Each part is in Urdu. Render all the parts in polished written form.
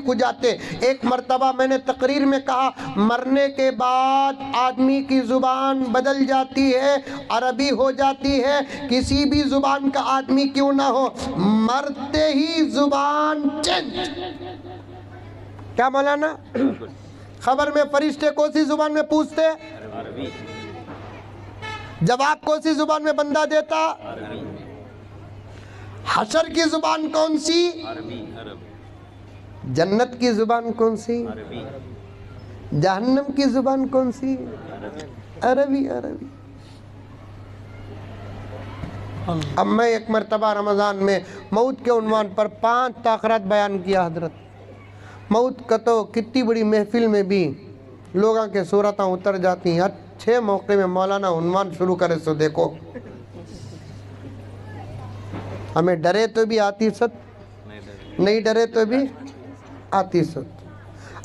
کھجاتے. ایک مرتبہ میں نے تقریر میں کہا مرنے کے بعد آدمی کی زبان بدل جاتی ہے, عربی ہو جاتی ہے, کسی بھی زبان کا آدمی کیوں نہ ہو, مرتے ہی زبان چینج. کیا مولانا خبر میں فرشتے کون سی زبان میں پوچھتے, عربی. جواب کون سی زبان میں بندہ دیتا, عربی. حشر کی زبان کون سی, عربی. عربی. جنت کی زبان کون سی, عربی. جہنم کی زبان کون سی, عربی. عربی. اب میں ایک مرتبہ رمضان میں موت کے عنوان پر 5 تاخرات بیان کیا حضرت. موت کا تو کتنی بڑی محفل میں بھی لوگاں کے صورتاں اتر جاتی ہیں. اچھے موقع میں مولانا عنوان شروع کرے سو دیکھو, ہمیں ڈرے تو بھی آتی ست, نہیں ڈرے تو بھی آتی ست.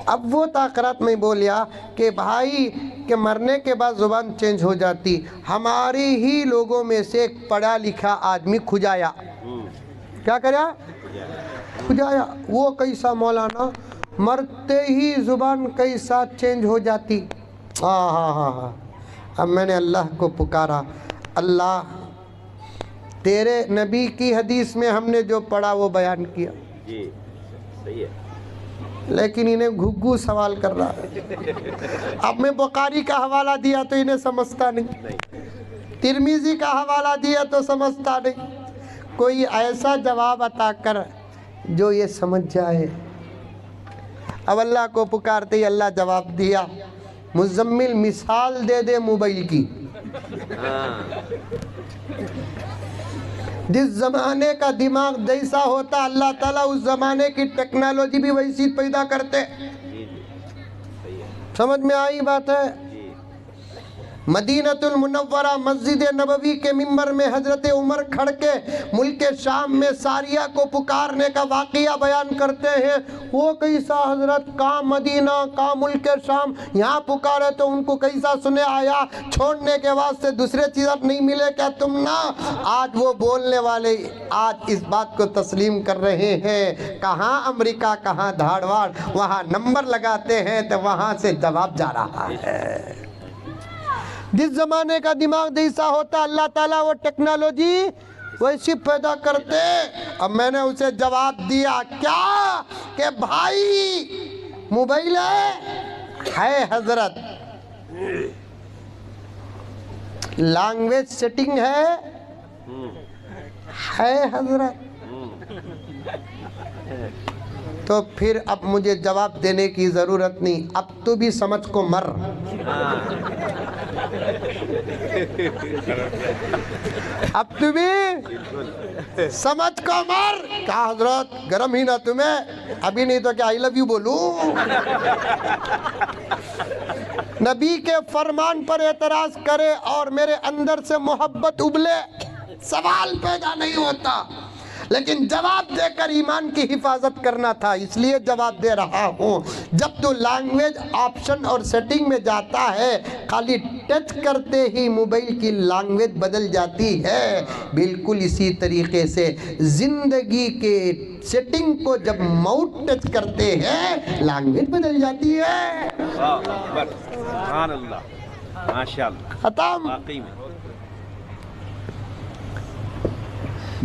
اب وہ تاخرات میں بولیا کہ بھائی کہ مرنے کے بعد زبان چینج ہو جاتی. ہماری ہی لوگوں میں سے ایک پڑھا لکھا آدمی کھجایا. کیا کریا, کھجایا. وہ کیسا مولانا, مرتے ہی زبان کیسا چینج ہو جاتی. ہاں ہاں ہاں ہاں. اب میں نے اللہ کو پکارا, اللہ تیرے نبی کی حدیث میں ہم نے جو پڑھا وہ بیان کیا, جی صحیح ہے, لیکن انہیں گھگو سوال کر رہا ہے. اب میں بخاری کا حوالہ دیا تو انہیں سمجھتا نہیں, ترمذی کا حوالہ دیا تو سمجھتا نہیں. کوئی ایسا جواب عطا کر جو یہ سمجھ جائے. اب اللہ کو پکارتے ہی اللہ جواب دیا, مزمل مثال دے دے موبائل کی. جس زمانے کا دماغ جیسا ہوتا اللہ تعالیٰ اس زمانے کی ٹیکنالوجی بھی ویسی پیدا کرتے. سمجھ میں آئی بات ہے. مدینہ المنورہ مسجد نبوی کے ممبر میں حضرت عمر کھڑ کے ملک شام میں ساریہ کو پکارنے کا واقعہ بیان کرتے ہیں. وہ کیسا حضرت, کہاں مدینہ کہاں ملک شام, یہاں پکارے تو ان کو کیسا سنے آیا, چھوڑنے کے واسطے دوسرے چیزیں نہیں ملے کیا تم نا. آج وہ بولنے والے آج اس بات کو تسلیم کر رہے ہیں, کہاں امریکہ کہاں دھاڑواڑ, وہاں نمبر لگاتے ہیں تو وہاں سے جواب جا رہا ہے. جس زمانے کا دماغ جیسا ہوتا اللہ تعالیٰ وہ ٹیکنالوجی ویسی پیدا کرتے. اب میں نے اسے جواب دیا کیا کہ بھائی موبائل ہے حضرت, لینگویج سیٹنگ ہے حضرت. تو پھر اب مجھے جواب دینے کی ضرورت نہیں, اب تو بھی سمجھ کو مر. اب تو بھی سمجھ کو مر. کیا حضرت گرم ہی نہ تمہیں, ابھی نہیں تو کیا آئی لو یو بولوں. نبی کے فرمان پر اعتراض کرے اور میرے اندر سے محبت ابلے, سوال پیدا نہیں ہوتا, لیکن جواب دے کر ایمان کی حفاظت کرنا تھا, اس لیے جواب دے رہا ہوں. جب تو لینگویج آپشن اور سیٹنگ میں جاتا ہے, خالی ٹچ کرتے ہی موبائل کی لینگویج بدل جاتی ہے. بالکل اسی طریقے سے زندگی کے سیٹنگ کو جب موت ٹچ کرتے ہیں لینگویج بدل جاتی ہے. سبحان اللہ, ماشاءاللہ, ختم. واقعی میں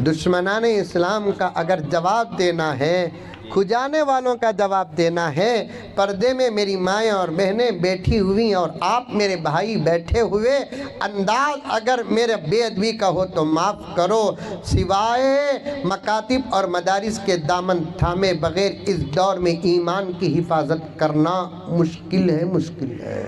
دشمنان اسلام کا اگر جواب دینا ہے, کھجانے والوں کا جواب دینا ہے, پردے میں میری مائیں اور بہنیں بیٹھی ہوئی اور آپ میرے بھائی بیٹھے ہوئے, انداز اگر میرے بے ادبی کا ہو تو معاف کرو. سوائے مکاتب اور مدارس کے دامن تھامے بغیر اس دور میں ایمان کی حفاظت کرنا مشکل ہے, مشکل ہے.